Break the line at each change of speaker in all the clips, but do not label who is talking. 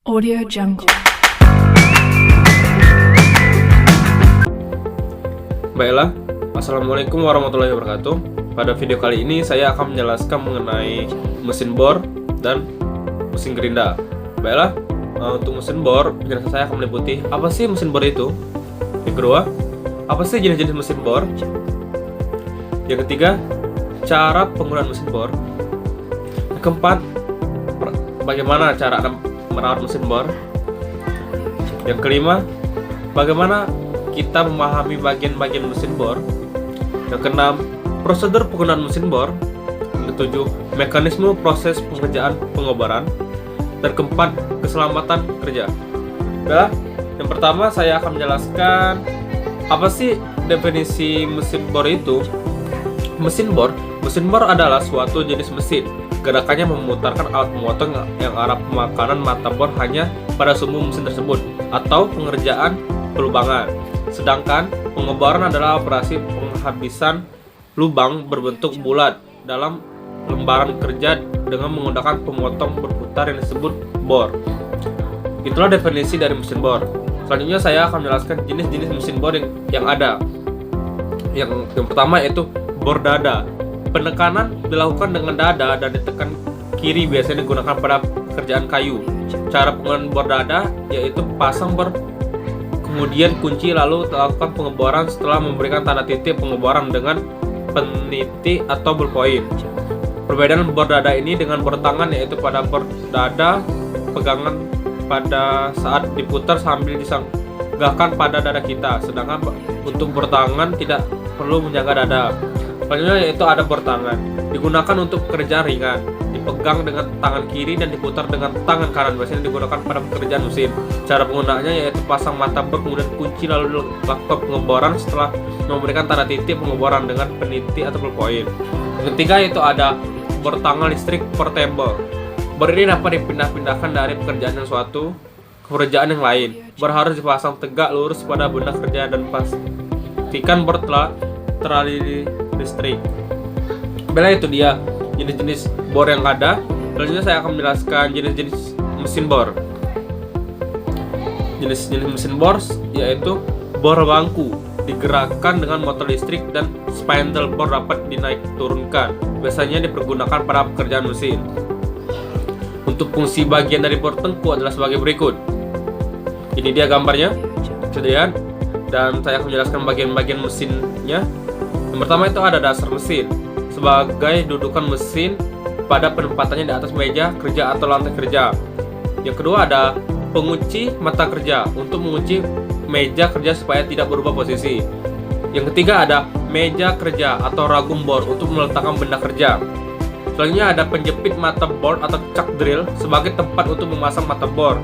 Audio Jungle.
Baiklah, Assalamualaikum warahmatullahi wabarakatuh. Pada video kali ini saya akan menjelaskan mengenai mesin bor dan mesin gerinda. Baiklah, untuk mesin bor, penjelasan saya akan meliputi apa sih mesin bor itu. Yang kedua, apa sih jenis-jenis mesin bor. Yang ketiga, cara penggunaan mesin bor. Yang keempat, bagaimana cara merawat mesin bor. Yang kelima, bagaimana kita memahami bagian-bagian mesin bor. Yang keenam, prosedur penggunaan mesin bor. Yang ketujuh, mekanisme proses pengerjaan pengobaran. Dan keempat, keselamatan kerja. Nah, yang pertama saya akan menjelaskan apa sih definisi mesin bor itu. Mesin bor adalah suatu jenis mesin. Gerakannya memutarkan alat pemotong yang arah pemakanan mata bor hanya pada sumbu mesin tersebut atau pengerjaan pelubangan. Sedangkan pengobaran adalah operasi penghabisan lubang berbentuk bulat dalam lembaran kerja dengan menggunakan pemotong berputar yang disebut bor. Itulah definisi dari mesin bor. Selanjutnya saya akan menjelaskan jenis-jenis mesin bor yang ada. Yang pertama yaitu bor dada. Penekanan dilakukan dengan dada dan ditekan kiri, biasanya digunakan pada pekerjaan kayu. Cara penggunaan bor dada yaitu pasang bor, kemudian kunci, lalu lakukan pengeboran setelah memberikan tanda titik pengeboran dengan peniti atau ballpoint. Perbedaan bor dada ini dengan bor tangan yaitu pada bor dada pegangan pada saat diputar sambil disanggahkan pada dada kita, sedangkan untuk bor tangan tidak perlu menjaga dada. Selanjutnya yaitu ada bor tangan, digunakan untuk pekerjaan ringan, dipegang dengan tangan kiri dan diputar dengan tangan kanan, biasanya digunakan pada pekerjaan mesin. Cara penggunaannya yaitu pasang mata bor, kemudian kunci, lalu lakukan pengeboran setelah memberikan tanda titik pengeboran dengan peniti atau ballpoint. Yang ketiga yaitu ada bor tangan listrik portable. Bor ini dapat dipindah-pindahkan dari pekerjaan yang suatu ke pekerjaan yang lain. Bor harus dipasang tegak lurus pada benda kerja dan pastikan bor telah teraliri listrik. Bila itu dia jenis-jenis bor yang ada. Selanjutnya saya akan menjelaskan jenis-jenis mesin bor. Jenis-jenis mesin bor yaitu bor bangku, digerakkan dengan motor listrik, dan spindle bor dapat dinaik turunkan, biasanya dipergunakan pada pekerjaan mesin. Untuk fungsi bagian dari bor tengku adalah sebagai berikut. Ini dia gambarnya, kemudian, dan saya akan menjelaskan bagian-bagian mesinnya. Yang pertama itu ada dasar mesin, sebagai dudukan mesin pada penempatannya di atas meja kerja atau lantai kerja. Yang kedua ada pengunci mata kerja, untuk mengunci meja kerja supaya tidak berubah posisi. Yang ketiga ada meja kerja atau ragum bor, untuk meletakkan benda kerja. Selanjutnya ada penjepit mata bor atau chuck drill, sebagai tempat untuk memasang mata bor.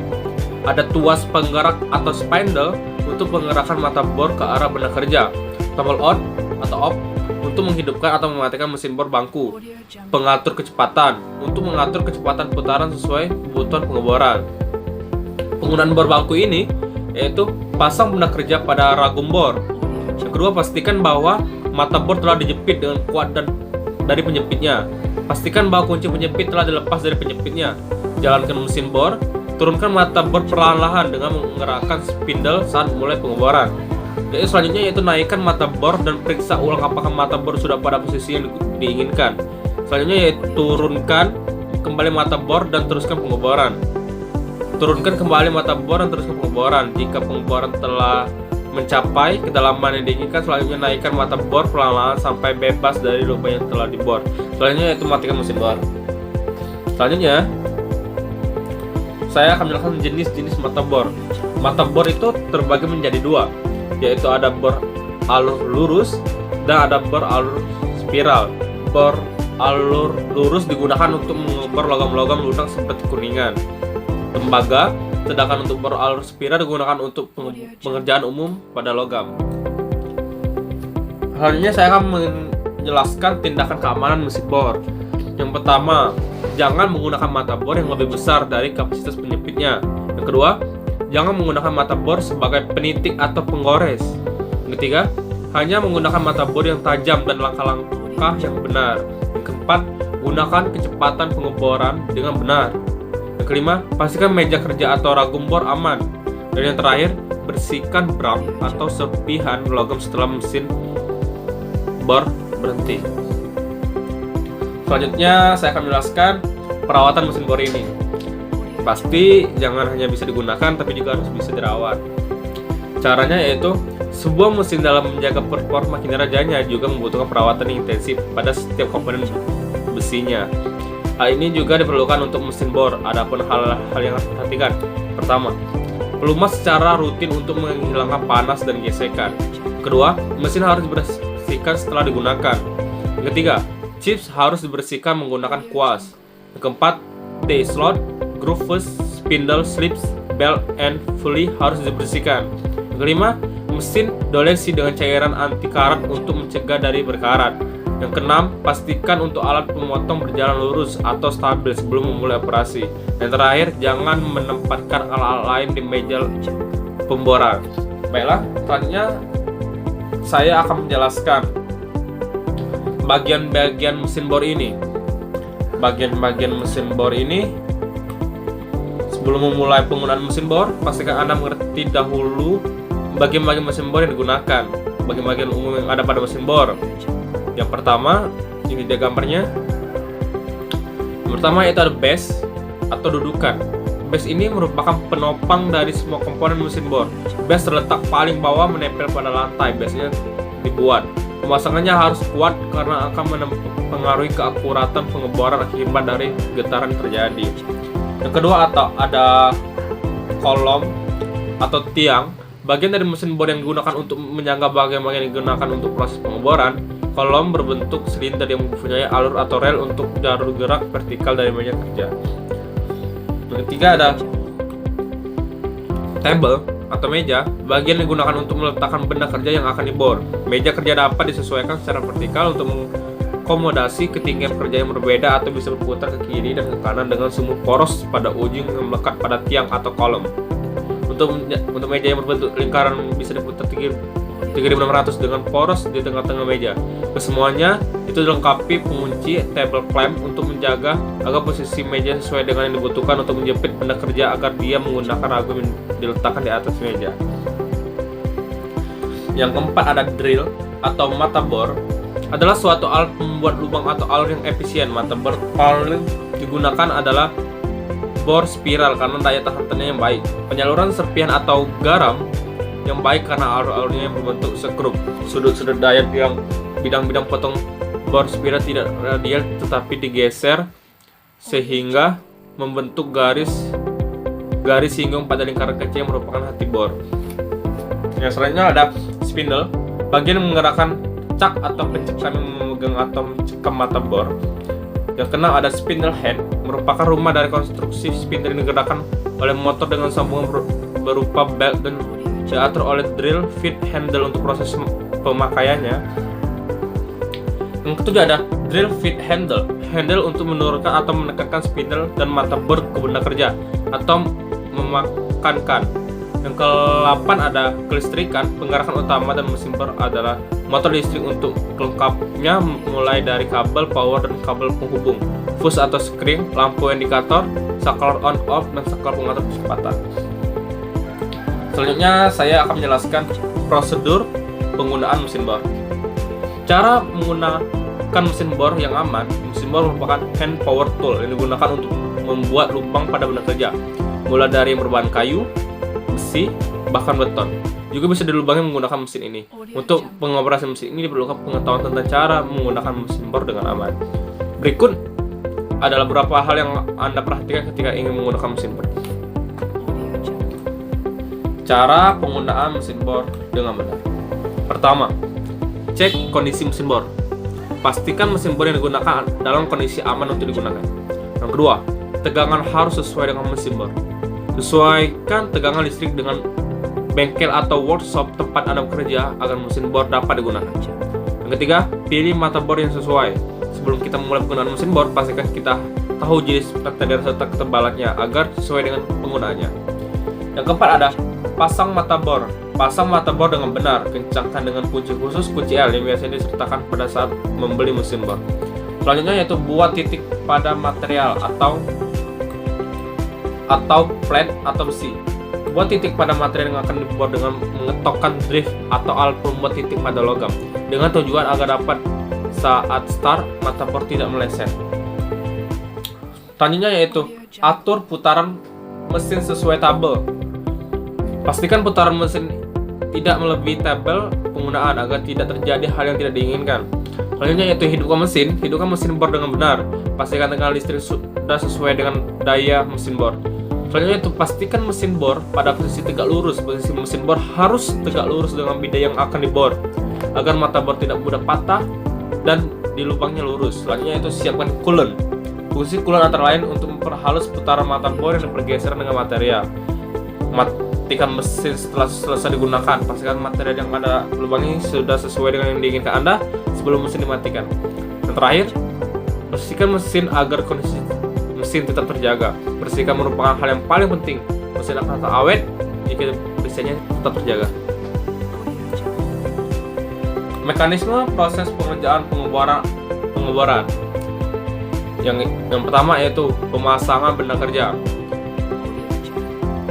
Ada tuas penggerak atau spindle, untuk menggerakkan mata bor ke arah benda kerja. Tombol on atau off, untuk menghidupkan atau mematikan mesin bor bangku. Pengatur kecepatan, untuk mengatur kecepatan putaran sesuai kebutuhan pengeboran. Penggunaan bor bangku ini yaitu pasang benda kerja pada ragum bor. Yang kedua, pastikan bahwa mata bor telah dijepit dengan kuat dan dari penjepitnya. Pastikan bahwa kunci penjepit telah dilepas dari penjepitnya. Jalankan mesin bor, turunkan mata bor perlahan-lahan dengan menggerakkan spindle saat mulai pengeboran. Jadi selanjutnya yaitu naikkan mata bor dan periksa ulang apakah mata bor sudah pada posisi yang diinginkan. Selanjutnya yaitu turunkan kembali mata bor dan teruskan pengeboran. Turunkan kembali mata bor dan teruskan pengeboran. Jika pengeboran telah mencapai kedalaman yang diinginkan, selanjutnya naikkan mata bor perlahan-lahan sampai bebas dari lubang yang telah dibor. Selanjutnya yaitu matikan mesin bor. Selanjutnya saya akan menjelaskan jenis-jenis mata bor. Mata bor itu terbagi menjadi dua, yaitu ada bor alur lurus dan ada bor alur spiral. Bor alur lurus digunakan untuk mengebor logam-logam lunak seperti kuningan, tembaga, sedangkan untuk bor alur spiral digunakan untuk pengerjaan umum pada logam. Selanjutnya saya akan menjelaskan tindakan keamanan mesin bor. Yang pertama, jangan menggunakan mata bor yang lebih besar dari kapasitas penjepitnya. Yang kedua, jangan menggunakan mata bor sebagai penitik atau penggores. Yang ketiga, hanya menggunakan mata bor yang tajam dan langkah-langkah yang benar. Yang keempat, gunakan kecepatan pengeboran dengan benar. Yang Yang kelima, pastikan meja kerja atau ragum bor aman. Dan yang terakhir, bersihkan brak atau serpihan logam setelah mesin bor berhenti. Selanjutnya saya akan menjelaskan perawatan mesin bor ini. Pasti jangan hanya bisa digunakan tapi juga harus bisa dirawat. Caranya yaitu sebuah mesin dalam menjaga performa kinerjanya juga membutuhkan perawatan yang intensif pada setiap komponen besinya. Hal ini juga diperlukan untuk mesin bor. Adapun hal-hal yang harus diperhatikan. Pertama, pelumas secara rutin untuk menghilangkan panas dan gesekan. Kedua, mesin harus dibersihkan setelah digunakan. Yang ketiga, chips harus dibersihkan menggunakan kuas. Yang keempat, T-slot, grooves, spindle, slips, belt, and pulley harus dibersihkan. Yang kelima, mesin dolesi dengan cairan anti karat untuk mencegah dari berkarat. Yang keenam, pastikan untuk alat pemotong berjalan lurus atau stabil sebelum memulai operasi. Yang terakhir, jangan menempatkan alat-alat lain di meja pemboran. Baiklah, selanjutnya saya akan menjelaskan bagian-bagian mesin bor ini. Bagian-bagian mesin bor ini, sebelum memulai penggunaan mesin bor, pastikan Anda mengerti dahulu bagian-bagian mesin bor yang digunakan, bagian-bagian umum yang ada pada mesin bor. Yang pertama, ini dia gambarnya. Yang pertama yaitu ada base atau dudukan. Base ini merupakan penopang dari semua komponen mesin bor. Base terletak paling bawah menempel pada lantai, biasanya dibuat. Pemasangannya harus kuat karena akan mempengaruhi keakuratan pengeboran akibat dari getaran terjadi. Yang kedua ada kolom atau tiang, bagian dari mesin bor yang digunakan untuk menyangga bagian-bagian yang digunakan untuk proses pengeboran. Kolom berbentuk silinder yang mempunyai alur atau rel untuk jalur gerak vertikal dari meja kerja. Yang ketiga ada table atau meja, bagian yang digunakan untuk meletakkan benda kerja yang akan dibor. Meja kerja dapat disesuaikan secara vertikal untuk mengakomodasi ketinggian kerja yang berbeda atau bisa berputar ke kiri dan ke kanan dengan sumur poros pada ujung yang melekat pada tiang atau kolom. Untuk meja yang berbentuk lingkaran bisa diputar 3600 dengan poros di tengah-tengah meja. Kesemuanya itu dilengkapi pengunci table clamp untuk menjaga agar posisi meja sesuai dengan yang dibutuhkan untuk menjepit benda kerja agar dia menggunakan ragum yang diletakkan di atas meja. Yang keempat ada drill atau mata bor. Adalah suatu alat membuat lubang atau alur yang efisien. Mata bor paling digunakan adalah bor spiral karena daya tahannya yang baik. Penyaluran serpihan atau garam yang baik karena alur-alurnya yang berbentuk sekrup. Sudut-sudut daya yang bidang-bidang potong bor spiral tidak radial tetapi digeser sehingga membentuk garis singgung pada lingkaran kecil yang merupakan hati bor. Yang selanjutnya ada spindle, bagian yang menggerakkan cak atau pencekam yang memegang atau mencekam mata bor. Yang keenam ada spindle head, merupakan rumah dari konstruksi spindle yang digerakkan oleh motor dengan sambungan berupa belt dan diatur oleh drill feed handle untuk proses pemakaiannya. Yang ketujuh ada drill feed handle untuk menurunkan atau menekankan spindle dan mata bor ke benda kerja atau memakankan. Yang ke-8 ada kelistrikan. Penggerakan utama dan mesin bor adalah motor listrik untuk kelengkapnya mulai dari kabel power dan kabel penghubung, fuse atau spring, lampu indikator, saklar on off dan saklar pengatur kecepatan. Selanjutnya saya akan menjelaskan prosedur penggunaan mesin bor. Cara menggunakan mesin bor yang aman. Mesin bor merupakan hand power tool yang digunakan untuk membuat lubang pada benda kerja, mulai dari yang berbahan kayu, besi, bahkan beton. Juga bisa dilubangi menggunakan mesin ini. Untuk pengoperasian mesin ini diperlukan pengetahuan tentang cara menggunakan mesin bor dengan aman. Berikut adalah beberapa hal yang Anda perhatikan ketika ingin menggunakan mesin bor. Cara penggunaan mesin bor dengan benar. Pertama, cek kondisi mesin bor. Pastikan mesin bor yang digunakan dalam kondisi aman untuk digunakan. Yang kedua, tegangan harus sesuai dengan mesin bor. Sesuaikan tegangan listrik dengan bengkel atau workshop tempat Anda bekerja agar mesin bor dapat digunakan. Yang ketiga, pilih mata bor yang sesuai. Sebelum kita memulai penggunaan mesin bor, pastikan kita tahu jenis tender serta ketebalannya agar sesuai dengan penggunaannya. Yang keempat ada pasang mata bor. Pasang mata bor dengan benar. Kencangkan dengan kunci khusus, kunci L yang biasanya disertakan pada saat membeli mesin bor. Selanjutnya yaitu buat titik pada material atau atau flat atau besi. Buat titik pada material yang akan dibor dengan mengetokkan drift atau alat pembuat titik pada logam dengan tujuan agar dapat saat start motherboard tidak meleset. Selanjutnya yaitu atur putaran mesin sesuai tabel. Pastikan putaran mesin tidak melebihi tabel penggunaan agar tidak terjadi hal yang tidak diinginkan. Selanjutnya yaitu hidupkan mesin bor dengan benar. Pastikan tegangan listrik sudah sesuai dengan daya mesin bor. Selanjutnya itu pastikan mesin bor pada posisi tegak lurus. Posisi mesin bor harus tegak lurus dengan bidang yang akan dibor agar mata bor tidak mudah patah dan di lubangnya lurus. Selanjutnya itu siapkan coolant. Fungsi coolant antara lain untuk memperhalus putaran mata bor yang bergeser dengan material. Matikan mesin setelah selesai digunakan. Pastikan material yang ada lubangnya sudah sesuai dengan yang diinginkan Anda sebelum mesin dimatikan. Dan terakhir, bersihkan mesin agar kondisi mesin tetap terjaga. Bersihkan merupakan hal yang paling penting. Mesin akan tetap awet jika mesinnya tetap terjaga. Mekanisme proses pengerjaan pengeboran. Yang pertama yaitu pemasangan benda kerja.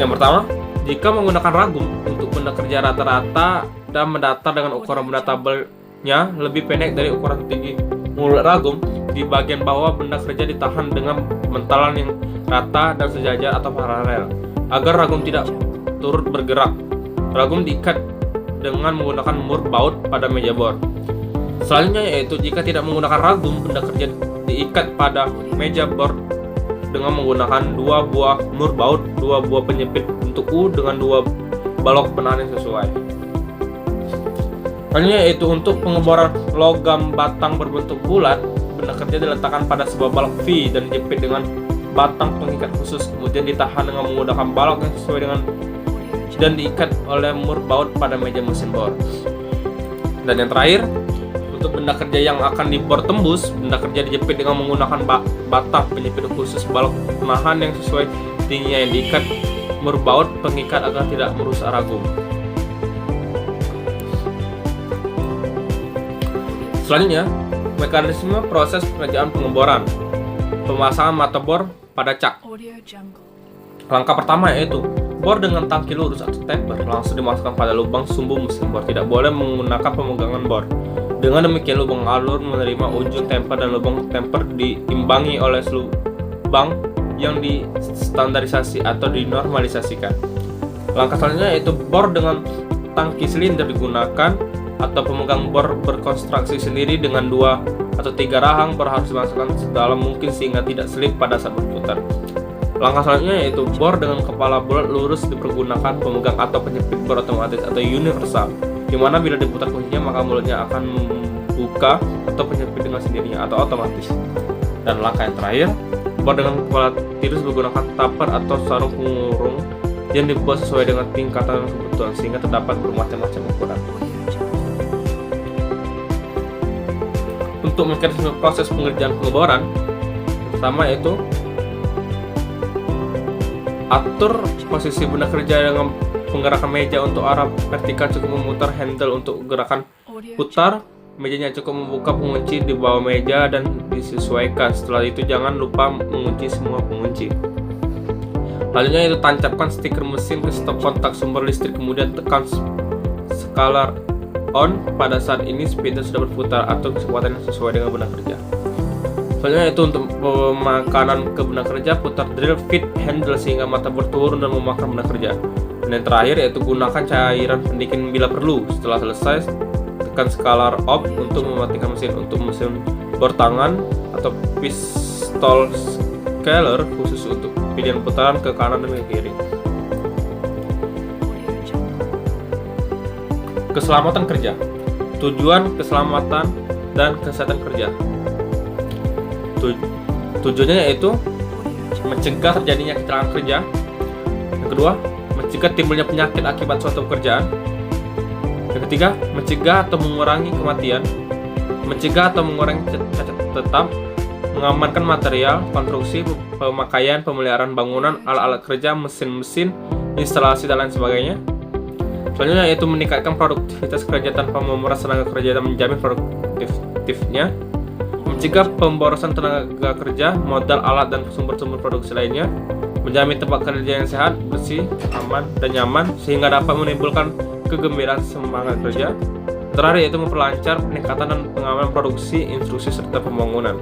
Yang pertama, jika menggunakan ragum untuk benda kerja rata-rata dan mendatar dengan ukuran benda tabelnya lebih pendek dari ukuran tinggi mulut ragum, di bagian bawah benda kerja ditahan dengan mentalan yang rata dan sejajar atau paralel agar ragum tidak turut bergerak. Ragum diikat dengan menggunakan mur baut pada meja bor. Selanjutnya yaitu jika tidak menggunakan ragum, benda kerja diikat pada meja bor dengan menggunakan 2 buah mur baut, 2 buah penyepit bentuk U dengan 2 balok penahan yang sesuai. Selanjutnya yaitu untuk pengeboran logam batang berbentuk bulat, benda kerja diletakkan pada sebuah balok V dan dijepit dengan batang pengikat khusus, kemudian ditahan dengan menggunakan balok yang sesuai dengan dan diikat oleh mur baut pada meja mesin bor. Dan yang terakhir, untuk benda kerja yang akan dibor tembus, benda kerja dijepit dengan menggunakan batang penyepit khusus balok penahan yang sesuai tingginya yang diikat mur baut pengikat agar tidak merusak ragum. Selanjutnya, mekanisme proses pengerjaan pengeboran. Pemasangan mata bor pada cak. Langkah pertama yaitu bor dengan tangki lurus atau temper langsung dimasukkan pada lubang sumbu mesin bor. Tidak boleh menggunakan pemegangan bor. Dengan demikian lubang alur menerima ujung temper dan lubang temper diimbangi oleh lubang yang distandarisasi atau dinormalisasikan. Langkah selanjutnya yaitu bor dengan tangki silinder digunakan atau pemegang bor berkonstruksi sendiri dengan 2 atau 3 rahang bor harus dimasukkan sedalam mungkin sehingga tidak selip pada saat berputar. Langkah selanjutnya yaitu bor dengan kepala bulat lurus dipergunakan pemegang atau penyepit bor otomatis atau universal, di mana bila diputar kuncinya maka mulutnya akan membuka atau penyepit dengan sendirinya atau otomatis. Dan langkah yang terakhir, bor dengan kepala tirus menggunakan taper atau sarung pengurung yang dibuat sesuai dengan tingkatan dan kebutuhan sehingga terdapat bermacam-macam ukuran. Untuk mekanisme proses pengerjaan pengeboran, pertama yaitu atur posisi benda kerja dengan penggerakan meja untuk arah vertikal cukup memutar handle untuk gerakan putar. Mejanya cukup membuka pengunci di bawah meja dan disesuaikan. Setelah itu jangan lupa mengunci semua pengunci. Selanjutnya itu tancapkan stiker mesin ke stop kontak sumber listrik, kemudian tekan skala on. Pada saat ini speeder sudah berputar atau kecepatan yang sesuai dengan benda kerja. Selanjutnya itu untuk pemakanan ke benda kerja, putar drill fit handle sehingga mata berturun dan memakan benda kerja. Dan yang terakhir yaitu gunakan cairan pendingin bila perlu. Setelah selesai, tekan skala off untuk mematikan mesin. Untuk mesin bor tangan atau pistol scaler khusus untuk pilihan putaran ke kanan dan ke kiri. Keselamatan kerja. Tujuan keselamatan dan kesehatan kerja. Tujuannya yaitu mencegah terjadinya kecelakaan kerja. Yang kedua, mencegah timbulnya penyakit akibat suatu pekerjaan. Yang ketiga, mencegah atau mengurangi kematian. Mencegah atau mengurangi cacat tetap. Mengamankan material, konstruksi, pemakaian, pemeliharaan bangunan, alat-alat kerja, mesin-mesin, instalasi dan lain sebagainya. Selanjutnya yaitu meningkatkan produktivitas kerja tanpa memeras tenaga kerja dan menjamin produktifnya. Mencegah pemborosan tenaga kerja, modal, alat, dan sumber-sumber produksi lainnya. menjamin tempat kerja yang sehat, bersih, aman, dan nyaman sehingga dapat menimbulkan kegembiraan semangat kerja. Terakhir yaitu memperlancar peningkatan dan pengamanan produksi, instruksi, serta pembangunan.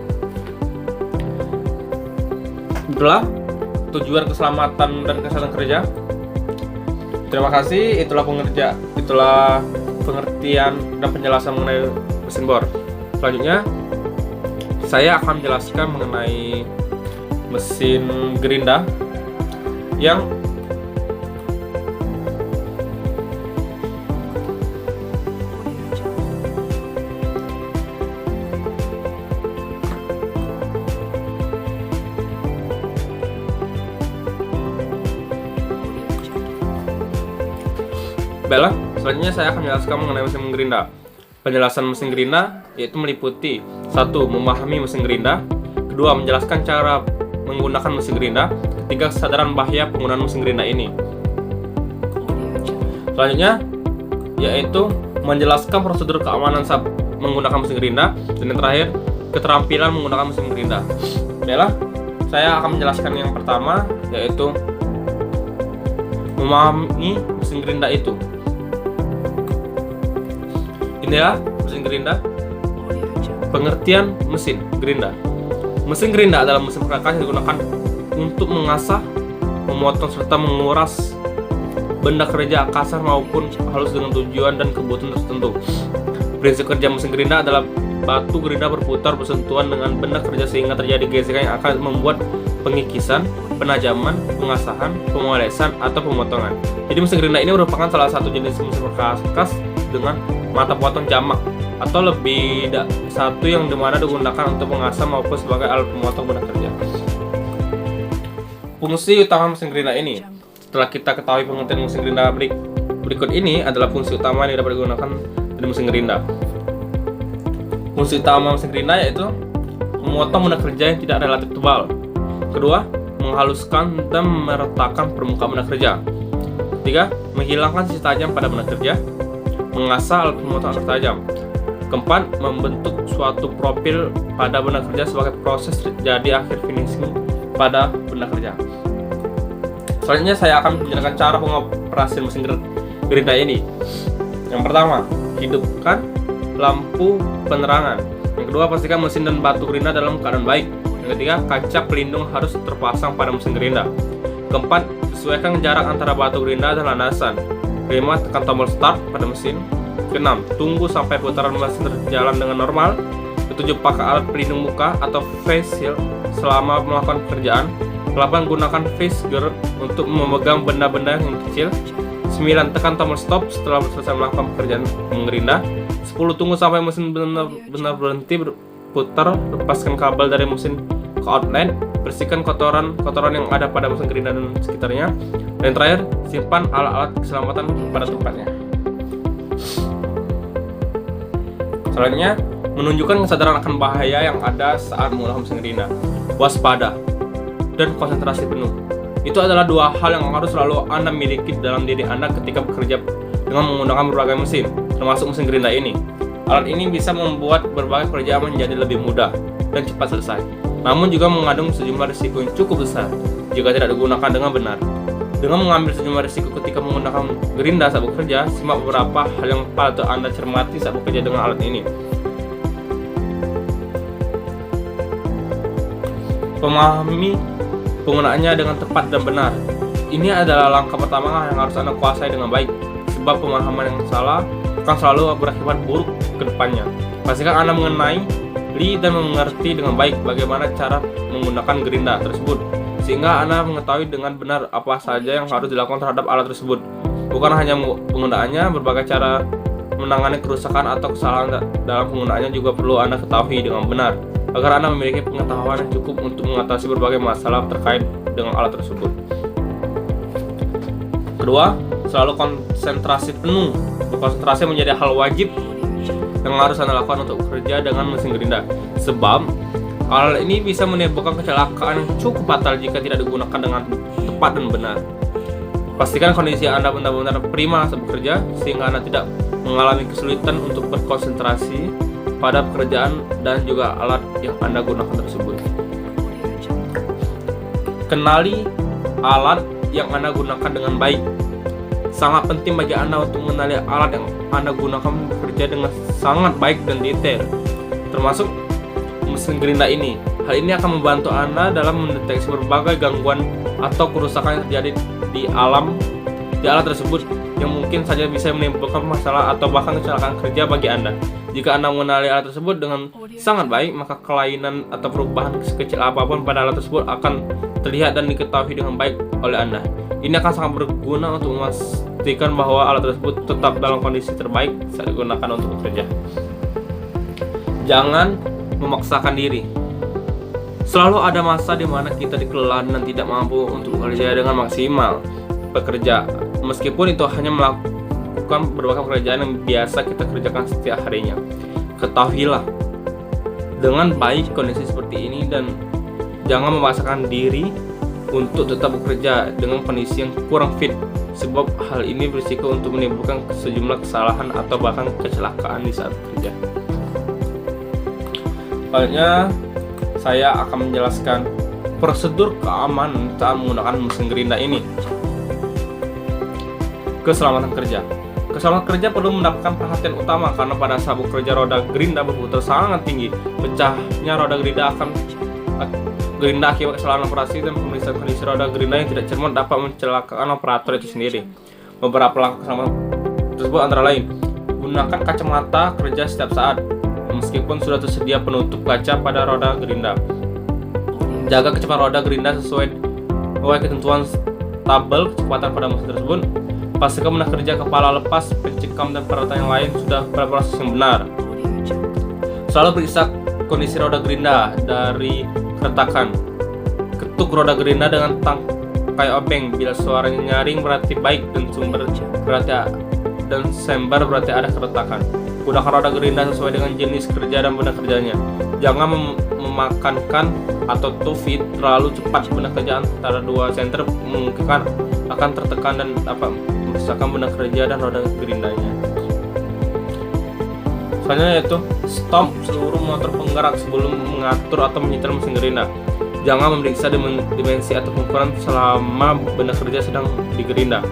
Itulah tujuan keselamatan dan kesehatan kerja. Terima kasih, itulah pengertian dan penjelasan mengenai mesin bor. Selanjutnya saya akan menjelaskan mengenai mesin gerinda yang baiklah, selanjutnya saya akan menjelaskan mengenai mesin gerinda. Penjelasan mesin gerinda yaitu meliputi 1. Memahami mesin gerinda, 2. Menjelaskan cara menggunakan mesin gerinda, 3. Kesadaran bahaya penggunaan mesin gerinda ini. Selanjutnya yaitu menjelaskan prosedur keamanan saat menggunakan mesin gerinda, dan yang terakhir keterampilan menggunakan mesin gerinda. Baiklah, saya akan menjelaskan yang pertama yaitu memahami mesin gerinda itu. Inilah mesin gerinda. Pengertian mesin gerinda. Mesin gerinda adalah mesin perkakas yang digunakan untuk mengasah, memotong, serta menguras benda kerja kasar maupun halus dengan tujuan dan kebutuhan tertentu. Prinsip kerja mesin gerinda adalah batu gerinda berputar bersentuhan dengan benda kerja sehingga terjadi gesekan yang akan membuat pengikisan, penajaman, pengasahan, pemolesan, atau pemotongan. Jadi mesin gerinda ini merupakan salah satu jenis mesin perkakas dengan mata potong jamak atau lebih satu yang dimana digunakan untuk mengasah maupun sebagai alat pemotong benda kerja. Fungsi utama mesin gerinda ini. Setelah kita ketahui pengertian mesin gerinda, berikut ini adalah fungsi utama yang dapat digunakan dari mesin gerinda. Fungsi utama mesin gerinda yaitu memotong benda kerja yang tidak relatif tebal. Kedua, menghaluskan dan meratakan permukaan benda kerja. Ketiga, menghilangkan sisi tajam pada benda kerja. Mengasah alat pemotongan tajam. Keempat, membentuk suatu profil pada benda kerja sebagai proses terjadi akhir finishing pada benda kerja. Selanjutnya saya akan menjelaskan cara pengoperasian mesin gerinda ini. Yang pertama, hidupkan lampu penerangan. Yang kedua, pastikan mesin dan batu gerinda dalam keadaan baik. Yang ketiga, kaca pelindung harus terpasang pada mesin gerinda. Keempat, sesuaikan jarak antara batu gerinda dan landasan. Kelima, tekan tombol start pada mesin. Keenam, tunggu sampai putaran mesin berjalan dengan normal. Ketujuh, pakai alat pelindung muka atau face shield selama melakukan pekerjaan. Kelapan, gunakan face guard untuk memegang benda-benda yang kecil. 9, tekan tombol stop setelah selesai melakukan pekerjaan menggerinda. 10, tunggu sampai mesin benar-benar berhenti berputar. Lepaskan kabel dari mesin ke outlet. Bersihkan kotoran yang ada pada mesin gerinda dan sekitarnya. Dan terakhir, simpan alat-alat keselamatan pada tempatnya. Selanjutnya, menunjukkan kesadaran akan bahaya yang ada saat menggunakan mesin gerinda. Waspada dan konsentrasi penuh. Itu adalah dua hal yang harus selalu Anda miliki dalam diri Anda ketika bekerja dengan menggunakan berbagai mesin, termasuk mesin gerinda ini. Alat ini bisa membuat berbagai pekerjaan menjadi lebih mudah dan cepat selesai, namun juga mengandung sejumlah risiko yang cukup besar jika tidak digunakan dengan benar. Dengan mengambil sejumlah risiko ketika menggunakan gerinda saat bekerja, simak beberapa hal yang patut Anda cermati saat bekerja dengan alat ini. Memahami penggunaannya dengan tepat dan benar. Ini adalah langkah pertama yang harus Anda kuasai dengan baik, sebab pemahaman yang salah akan selalu berakibat buruk ke depannya. Pastikan Anda mengenai dan mengerti dengan baik bagaimana cara menggunakan gerinda tersebut, sehingga Anda mengetahui dengan benar apa saja yang harus dilakukan terhadap alat tersebut. Bukan hanya penggunaannya, berbagai cara menangani kerusakan atau kesalahan dalam penggunaannya juga perlu Anda ketahui dengan benar, agar Anda memiliki pengetahuan yang cukup untuk mengatasi berbagai masalah terkait dengan alat tersebut. Kedua, selalu konsentrasi penuh. Berkonsentrasi menjadi hal wajib yang harus Anda lakukan untuk bekerja dengan mesin gerinda, sebab hal ini bisa menimbulkan kecelakaan yang cukup fatal jika tidak digunakan dengan tepat dan benar. Pastikan kondisi Anda benar-benar prima saat bekerja, sehingga Anda tidak mengalami kesulitan untuk berkonsentrasi pada pekerjaan dan juga alat yang Anda gunakan tersebut. Kenali alat yang Anda gunakan dengan baik. Sangat penting bagi Anda untuk mengenali alat yang Anda gunakan bekerja dengan sangat baik dan detail, termasuk mesin gerinda ini. Hal ini akan membantu Anda dalam mendeteksi berbagai gangguan atau kerusakan yang terjadi di alat tersebut yang mungkin saja bisa menimbulkan masalah atau bahkan kecelakaan kerja bagi Anda. Jika Anda mengenali alat tersebut dengan sangat baik, maka kelainan atau perubahan sekecil apapun pada alat tersebut akan terlihat dan diketahui dengan baik oleh Anda. Ini akan sangat berguna untuk memastikan bahwa alat tersebut tetap dalam kondisi terbaik saat digunakan untuk bekerja. Jangan memaksakan diri. Selalu ada masa di mana kita kelelahan dan tidak mampu untuk bekerja dengan maksimal. Meskipun itu hanya melakukan berbagai pekerjaan yang biasa kita kerjakan setiap harinya. Ketahuilah dengan baik kondisi seperti ini dan jangan memaksakan diri untuk tetap bekerja dengan kondisi yang kurang fit, sebab hal ini berisiko untuk menimbulkan sejumlah kesalahan atau bahkan kecelakaan di saat bekerja. Selanjutnya, saya akan menjelaskan prosedur keamanan saat menggunakan mesin gerinda ini. Keselamatan kerja. Keselamatan kerja perlu mendapatkan perhatian utama karena pada saat bekerja roda gerinda berputar sangat tinggi. Pecahnya roda gerinda akibat kesalahan operasi dan pemeriksaan kondisi roda gerinda yang tidak cermat dapat mencelakakan operator itu sendiri. Beberapa langkah keselamatan tersebut antara lain: gunakan kacamata kerja setiap saat, meskipun sudah tersedia penutup kaca pada roda gerinda. Jaga kecepatan roda gerinda sesuai ketentuan tabel kecepatan pada mesin tersebut. Pastikan benar kerja kepala lepas, pencekam, dan peralatan yang lain sudah pada proses yang benar. Selalu periksa kondisi roda gerinda dari keretakan. Ketuk roda gerinda dengan tangkai obeng. Bila suaranya nyaring berarti baik dan sembar berarti ada keretakan. Gunakan roda gerinda sesuai dengan jenis kerja dan benda kerjanya. Jangan memakankan atau feed terlalu cepat. Benda kerja antara dua senter memungkinkan akan tertekan dan dapat merusakkan benda kerja dan roda gerindanya. Selanjutnya yaitu stop seluruh motor penggerak sebelum mengatur atau menyetir mesin gerinda. Jangan memeriksa dimensi atau ukuran selama benda kerja sedang digerinda.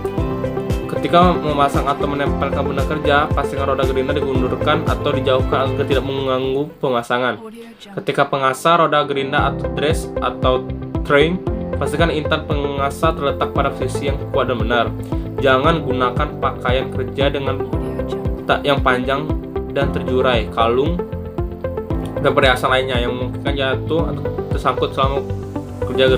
Ketika memasang atau menempelkan benda kerja, pastikan roda gerinda digundurkan atau dijauhkan agar tidak mengganggu pemasangan. Ketika pengasah roda gerinda atau dress atau train, pastikan intan pengasah terletak pada posisi yang kuat dan benar. Jangan gunakan pakaian kerja dengan yang panjang dan terjurai, kalung, dan perhiasan lainnya yang memungkinkan jatuh atau tersangkut selama kerja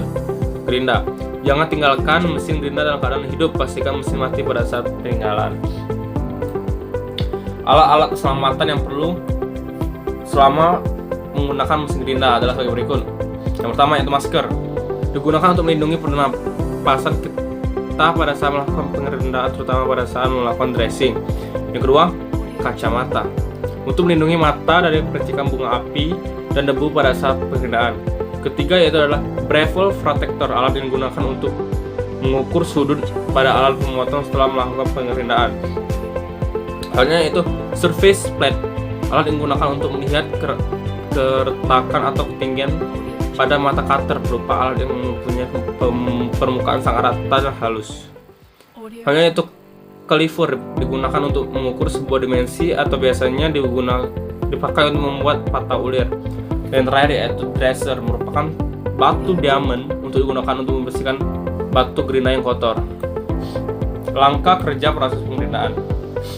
gerinda. Jangan tinggalkan mesin gerinda dalam keadaan hidup. Pastikan mesin mati pada saat peninggalan. Alat-alat keselamatan yang perlu selama menggunakan mesin gerinda adalah sebagai berikut. Yang pertama yaitu masker. Digunakan untuk melindungi pernapasan kita pada saat melakukan pengerendaan, terutama pada saat melakukan dressing. Yang kedua, kacamata. Untuk melindungi mata dari percikan bunga api dan debu pada saat pengerendaan. Ketiga yaitu adalah bevel protector, alat yang digunakan untuk mengukur sudut pada alat pemotong setelah melakukan pengerendaan. Halnya yaitu surface plate, alat yang digunakan untuk melihat keretakan atau ketinggian pada mata cutter, berupa alat yang mempunyai permukaan sangat rata dan halus. Halnya yaitu caliper, digunakan untuk mengukur sebuah dimensi atau biasanya dipakai untuk membuat patah ulir. Dan terakhir yaitu dresser, merupakan batu diamond untuk digunakan untuk membersihkan batu gerinda yang kotor. Langkah kerja proses pengerendaan.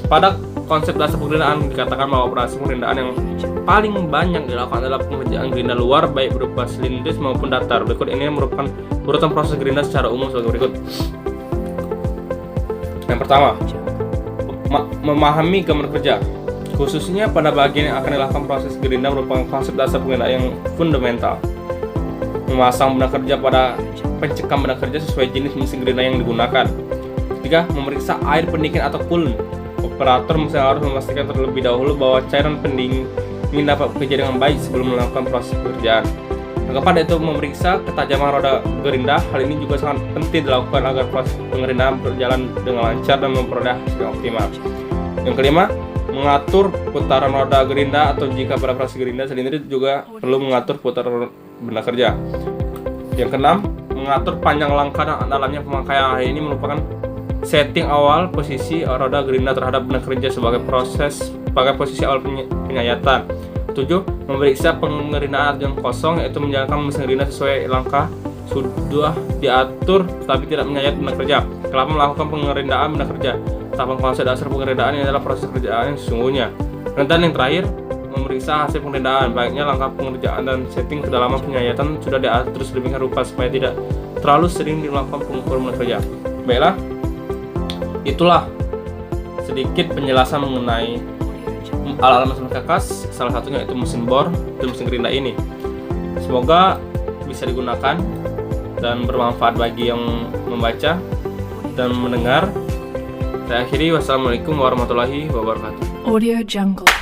Pada konsep dasar pengerendaan dikatakan bahwa operasi pengerendaan yang paling banyak dilakukan adalah pengerjaan gerinda luar, baik berupa silindris maupun datar. Berikut ini merupakan urutan proses gerinda secara umum sebagai berikut. Yang pertama, memahami gambar kerja. Khususnya pada bagian yang akan dilakukan proses gerinda merupakan konsep dasar pengerjaan yang fundamental. Memasang benda kerja pada pencekam benda kerja sesuai jenis mesin gerinda yang digunakan. Ketiga, memeriksa air pendingin atau coolant. Operator mesin harus memastikan terlebih dahulu bahwa cairan pendingin dapat bekerja dengan baik sebelum melakukan proses pekerjaan. Yang keempat yaitu memeriksa ketajaman roda gerinda. Hal ini juga sangat penting dilakukan agar proses pengerindaan berjalan dengan lancar dan memperoleh hasil yang optimal. Yang kelima, mengatur putaran roda gerinda, atau jika pada proses gerinda sendiri juga perlu mengatur putaran benda kerja. Yang keenam, mengatur panjang langkah dan dalamnya pemakaian. Hal ini merupakan setting awal posisi roda gerinda terhadap benang kerja sebagai posisi awal penyayatan. 7. Memeriksa pengerindaan yang kosong, yaitu menjalankan mesin gerinda sesuai langkah sudah diatur tapi tidak menyayat benang kerja. 8. Melakukan pengerindaan benang kerja. Tahapan konsep dasar pengerindaan ini adalah proses kerjaan yang sesungguhnya. Dan yang terakhir, memeriksa hasil pengerindaan. Baiknya langkah pengerjaan dan setting kedalaman penyayatan sudah diatur sedemikian rupa supaya tidak terlalu sering dilakukan pengukuran benang kerja. Baiklah, itulah sedikit penjelasan mengenai alat-alat mesin kakas, salah satunya itu mesin bor dan mesin gerinda ini. Semoga bisa digunakan dan bermanfaat bagi yang membaca dan mendengar. Saya akhiri, wassalamualaikum warahmatullahi wabarakatuh.
Audio Jungle.